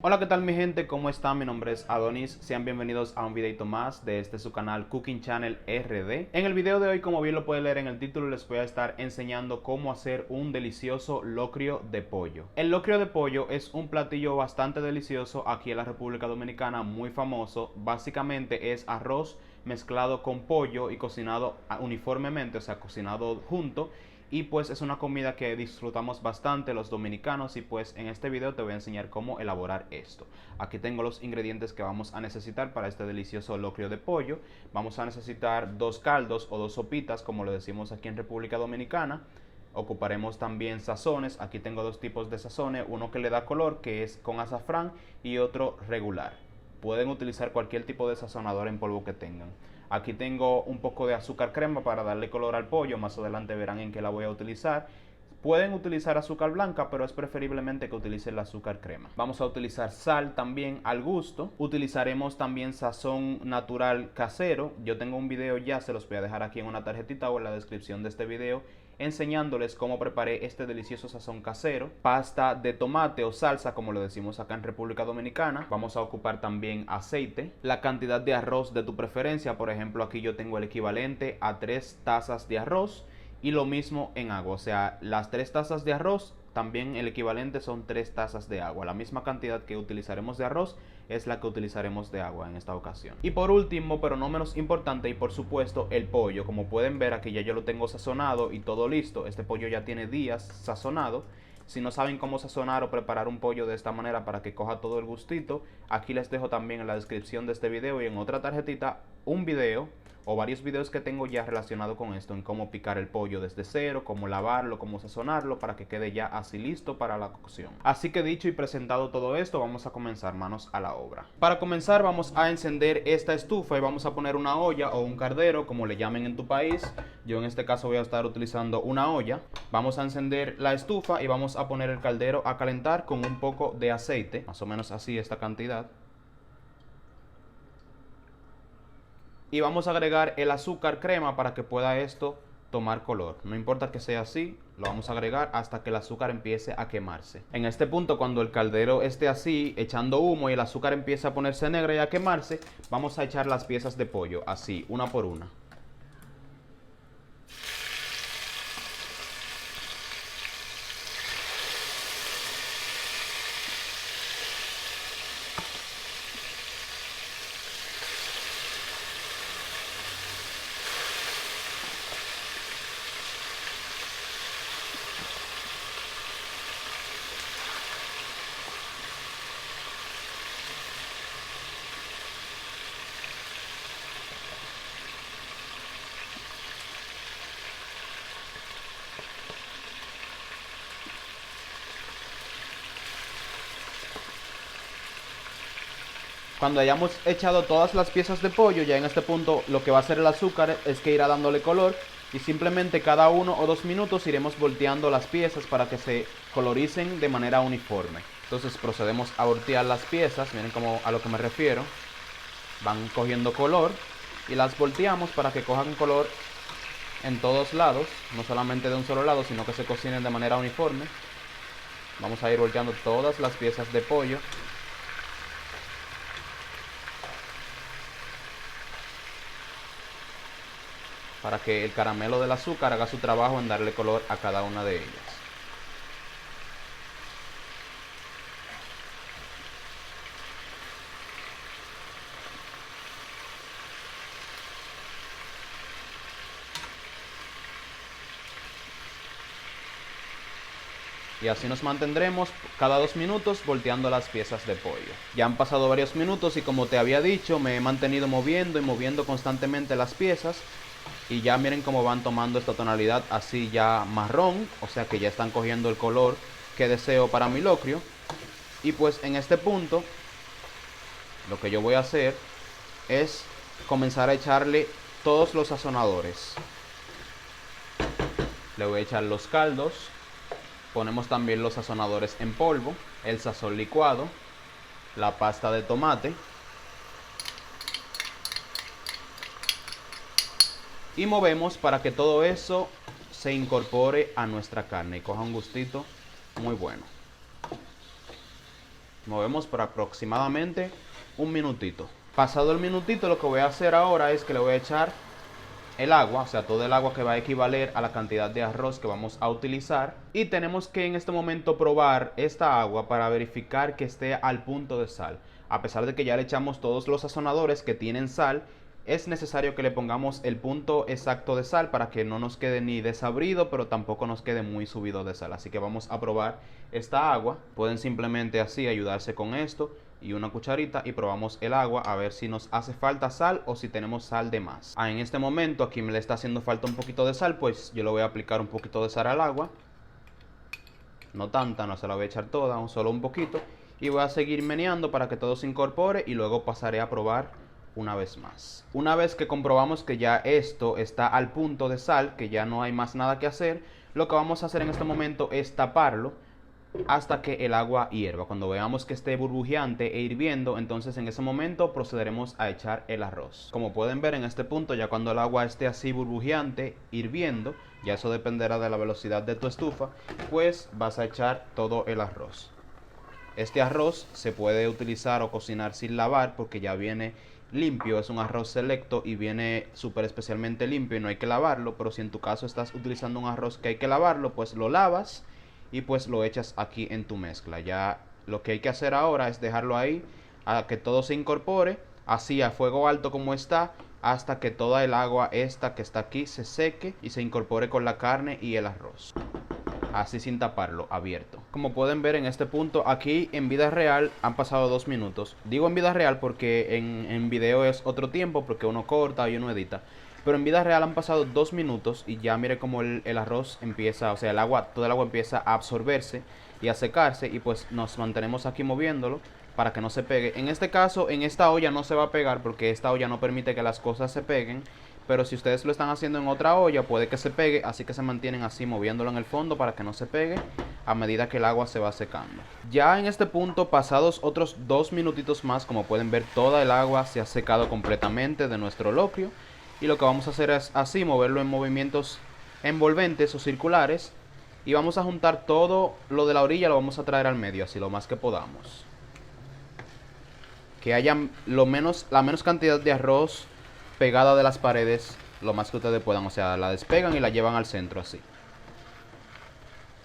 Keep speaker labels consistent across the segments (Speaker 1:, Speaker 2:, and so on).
Speaker 1: Hola, ¿qué tal mi gente? ¿Cómo están? Mi nombre es Adonis. Sean bienvenidos a un videito más de su canal Cooking Channel RD. En el video de hoy, como bien lo pueden leer en el título, les voy a estar enseñando cómo hacer un delicioso locrio de pollo. El locrio de pollo es un platillo bastante delicioso aquí en la República Dominicana, muy famoso. Básicamente es arroz mezclado con pollo y cocinado uniformemente, o sea, cocinado junto. Y pues es una comida que disfrutamos bastante los dominicanos, y pues en este video te voy a enseñar cómo elaborar esto. Aquí tengo los ingredientes que vamos a necesitar para este delicioso locrio de pollo. Vamos a necesitar 2 caldos o 2 sopitas, como lo decimos aquí en República Dominicana. Ocuparemos también sazones. Aquí tengo 2 tipos de sazones, uno que le da color, que es con azafrán, y otro regular. Pueden utilizar cualquier tipo de sazonador en polvo que tengan. Aquí tengo un poco de azúcar crema para darle color al pollo. Más adelante verán en qué la voy a utilizar. Pueden utilizar azúcar blanca, pero es preferiblemente que utilicen el azúcar crema. Vamos a utilizar sal también al gusto. Utilizaremos también sazón natural casero. Yo tengo un video ya, se los voy a dejar aquí en una tarjetita o en la descripción de este video, enseñándoles cómo preparé este delicioso sazón casero. Pasta de tomate o salsa, como lo decimos acá en República Dominicana. Vamos a ocupar también aceite. La cantidad de arroz de tu preferencia. Por ejemplo, aquí yo tengo el equivalente a 3 tazas de arroz. Y lo mismo en agua, o sea, las 3 tazas de arroz, también el equivalente son 3 tazas de agua. La misma cantidad que utilizaremos de arroz es la que utilizaremos de agua en esta ocasión. Y por último, pero no menos importante, y por supuesto, el pollo. Como pueden ver, aquí ya yo lo tengo sazonado y todo listo. Este pollo ya tiene días sazonado. Si no saben cómo sazonar o preparar un pollo de esta manera para que coja todo el gustito, aquí les dejo también en la descripción de este video y en otra tarjetita un video o varios videos que tengo ya relacionado con esto, en cómo picar el pollo desde cero, cómo lavarlo, cómo sazonarlo para que quede ya así listo para la cocción. Así que dicho y presentado todo esto, vamos a comenzar, manos a la obra. Para comenzar vamos a encender esta estufa y vamos a poner una olla o un cardero, como le llamen en tu país. Yo en este caso voy a estar utilizando una olla. Vamos a encender la estufa y vamos a poner el caldero a calentar con un poco de aceite, más o menos así esta cantidad. Y vamos a agregar el azúcar crema para que pueda esto tomar color. No importa que sea así, lo vamos a agregar hasta que el azúcar empiece a quemarse. En este punto, cuando el caldero esté así, echando humo, y el azúcar empiece a ponerse negra y a quemarse, vamos a echar las piezas de pollo, así, una por una. Cuando hayamos echado todas las piezas de pollo, ya en este punto lo que va a hacer el azúcar es que irá dándole color, y simplemente cada 1 o 2 minutos iremos volteando las piezas para que se coloricen de manera uniforme. Entonces procedemos a voltear las piezas, miren como a lo que me refiero, van cogiendo color y las volteamos para que cojan color en todos lados, no solamente de un solo lado, sino que se cocinen de manera uniforme. Vamos a ir volteando todas las piezas de pollo. Para que el caramelo del azúcar haga su trabajo en darle color a cada una de ellas. Y así nos mantendremos cada 2 minutos volteando las piezas de pollo. Ya han pasado varios minutos y, como te había dicho, me he mantenido moviendo y moviendo constantemente las piezas. Y ya miren cómo van tomando esta tonalidad así ya marrón, o sea que ya están cogiendo el color que deseo para mi locrio. Y pues en este punto lo que yo voy a hacer es comenzar a echarle todos los sazonadores. Le voy a echar los caldos, ponemos también los sazonadores en polvo, el sazón licuado, la pasta de tomate, y movemos para que todo eso se incorpore a nuestra carne y coja un gustito muy bueno. Movemos por aproximadamente un minutito. Pasado el minutito, lo que voy a hacer ahora es que le voy a echar el agua, o sea, todo el agua que va a equivaler a la cantidad de arroz que vamos a utilizar. Y tenemos que en este momento probar esta agua para verificar que esté al punto de sal. A pesar de que ya le echamos todos los sazonadores que tienen sal, es necesario que le pongamos el punto exacto de sal para que no nos quede ni desabrido, pero tampoco nos quede muy subido de sal. Así que vamos a probar esta agua. Pueden simplemente así ayudarse con esto y una cucharita y probamos el agua a ver si nos hace falta sal o si tenemos sal de más. En este momento aquí me le está haciendo falta un poquito de sal, pues yo le voy a aplicar un poquito de sal al agua. No tanta, no se la voy a echar toda, solo un poquito. Y voy a seguir meneando para que todo se incorpore y luego pasaré a probar una vez más. Una vez que comprobamos que ya esto está al punto de sal, que ya no hay más nada que hacer, lo que vamos a hacer en este momento es taparlo hasta que el agua hierva. Cuando veamos que esté burbujeante e hirviendo, entonces en ese momento procederemos a echar el arroz. Como pueden ver en este punto, ya cuando el agua esté así burbujeante, hirviendo, ya eso dependerá de la velocidad de tu estufa, pues vas a echar todo el arroz. Este arroz se puede utilizar o cocinar sin lavar porque ya viene limpio, es un arroz selecto y viene súper especialmente limpio y no hay que lavarlo. Pero si en tu caso estás utilizando un arroz que hay que lavarlo, pues lo lavas y pues lo echas aquí en tu mezcla. Ya lo que hay que hacer ahora es dejarlo ahí a que todo se incorpore, así a fuego alto como está, hasta que toda el agua esta que está aquí se seque y se incorpore con la carne y el arroz. Así sin taparlo, abierto. Como pueden ver en este punto, aquí en vida real han pasado 2 minutos. Digo en vida real porque en video es otro tiempo, porque uno corta y uno edita. Pero en vida real han pasado 2 minutos y ya mire como el arroz empieza, o sea, el agua, todo el agua empieza a absorberse y a secarse. Y pues nos mantenemos aquí moviéndolo para que no se pegue. En este caso, en esta olla no se va a pegar porque esta olla no permite que las cosas se peguen. Pero si ustedes lo están haciendo en otra olla, puede que se pegue, así que se mantienen así moviéndolo en el fondo para que no se pegue a medida que el agua se va secando. Ya en este punto, pasados otros 2 minutitos más, como pueden ver, toda el agua se ha secado completamente de nuestro locrio. Y lo que vamos a hacer es así, moverlo en movimientos envolventes o circulares. Y vamos a juntar todo lo de la orilla, lo vamos a traer al medio, así lo más que podamos. Que haya la menos cantidad de arroz pegada de las paredes lo más que ustedes puedan, o sea, la despegan y la llevan al centro así.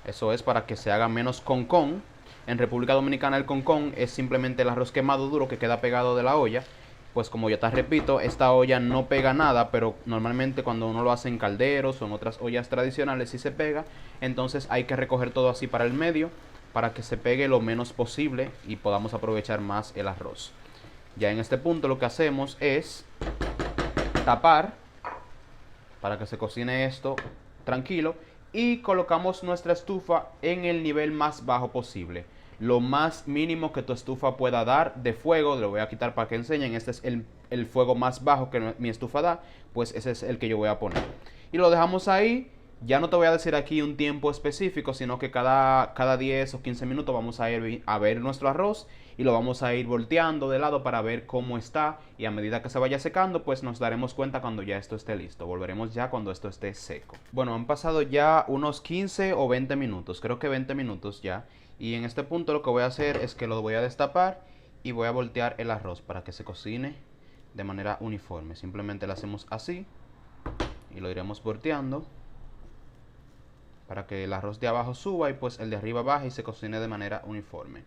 Speaker 1: Eso es para que se haga menos concón. En República Dominicana el concón es simplemente el arroz quemado duro que queda pegado de la olla. Pues como ya te repito, esta olla no pega nada, pero normalmente cuando uno lo hace en calderos o en otras ollas tradicionales sí se pega. Entonces hay que recoger todo así para el medio para que se pegue lo menos posible y podamos aprovechar más el arroz. Ya en este punto lo que hacemos es tapar para que se cocine esto tranquilo y colocamos nuestra estufa en el nivel más bajo posible, lo más mínimo que tu estufa pueda dar de fuego. Lo voy a quitar para que enseñen. Este es el fuego más bajo que mi estufa da, pues ese es el que yo voy a poner y lo dejamos ahí. Ya no te voy a decir aquí un tiempo específico, sino que cada 10 o 15 minutos vamos a ir a ver nuestro arroz y lo vamos a ir volteando de lado para ver cómo está. Y a medida que se vaya secando, pues nos daremos cuenta cuando ya esto esté listo. Volveremos ya cuando esto esté seco. Bueno, han pasado ya unos 15 o 20 minutos, creo que 20 minutos ya. Y en este punto lo que voy a hacer es que lo voy a destapar y voy a voltear el arroz para que se cocine de manera uniforme. Simplemente lo hacemos así y lo iremos volteando para que el arroz de abajo suba y pues el de arriba baje y se cocine de manera uniforme.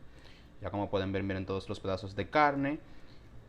Speaker 1: Ya como pueden ver, miren todos los pedazos de carne.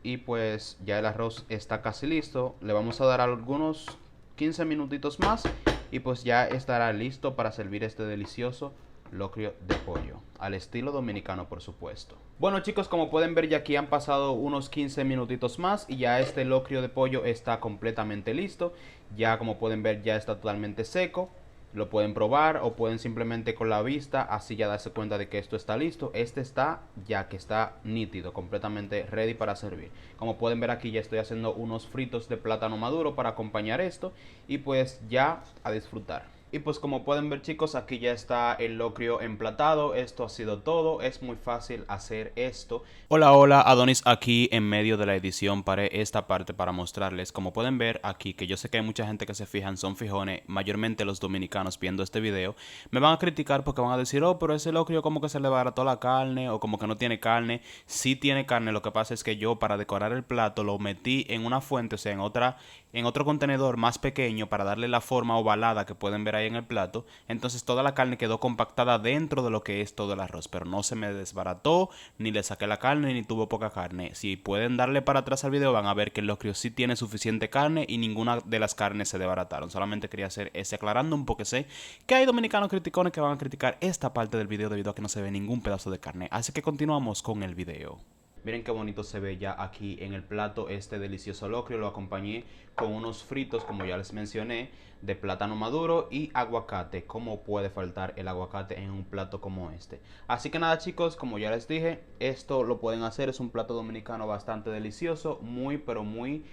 Speaker 1: Y pues ya el arroz está casi listo. Le vamos a dar algunos 15 minutitos más y pues ya estará listo para servir este delicioso locrio de pollo, al estilo dominicano, por supuesto. Bueno chicos, como pueden ver, ya aquí han pasado unos 15 minutitos más y ya este locrio de pollo está completamente listo. Ya como pueden ver, ya está totalmente seco. Lo pueden probar o pueden simplemente con la vista así ya darse cuenta de que esto está listo. Este está ya que está nítido, completamente ready para servir. Como pueden ver aquí ya estoy haciendo unos fritos de plátano maduro para acompañar esto y pues ya a disfrutar. Y pues como pueden ver chicos, aquí ya está el locrio emplatado. Esto ha sido todo, es muy fácil hacer esto. Hola, hola, Adonis aquí en medio de la edición. Paré esta parte para mostrarles. Como pueden ver aquí, que yo sé que hay mucha gente que se fijan, son fijones, mayormente los dominicanos viendo este video, me van a criticar porque van a decir, oh, pero ese locrio como que se le barató la carne o como que no tiene carne. Sí tiene carne, lo que pasa es que yo para decorar el plato lo metí en una fuente, o sea, en otro contenedor más pequeño para darle la forma ovalada que pueden ver ahí en el plato. Entonces toda la carne quedó compactada dentro de lo que es todo el arroz, pero no se me desbarató, ni le saqué la carne, ni tuvo poca carne. Si pueden darle para atrás al video van a ver que el locrio sí tiene suficiente carne y ninguna de las carnes se desbarataron. Solamente quería hacer ese aclarando porque sé que hay dominicanos criticones que van a criticar esta parte del video debido a que no se ve ningún pedazo de carne. Así que continuamos con el video. Miren qué bonito se ve ya aquí en el plato este delicioso locrio. Lo acompañé con unos fritos, como ya les mencioné, de plátano maduro y aguacate. ¿Cómo puede faltar el aguacate en un plato como este? Así que nada chicos, como ya les dije, esto lo pueden hacer. Es un plato dominicano bastante delicioso, muy pero muy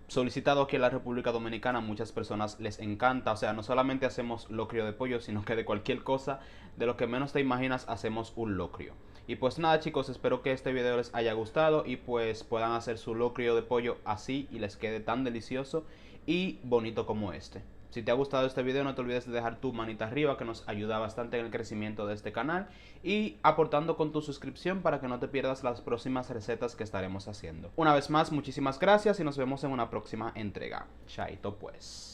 Speaker 1: solicitado aquí en la República Dominicana. Muchas personas les encanta, o sea, no solamente hacemos locrio de pollo, sino que de cualquier cosa, de lo que menos te imaginas, hacemos un locrio. Y pues nada chicos, espero que este video les haya gustado y pues puedan hacer su locrio de pollo así y les quede tan delicioso y bonito como este. Si te ha gustado este video, no te olvides de dejar tu manita arriba, que nos ayuda bastante en el crecimiento de este canal, y aportando con tu suscripción para que no te pierdas las próximas recetas que estaremos haciendo. Una vez más, muchísimas gracias y nos vemos en una próxima entrega. Chaito pues.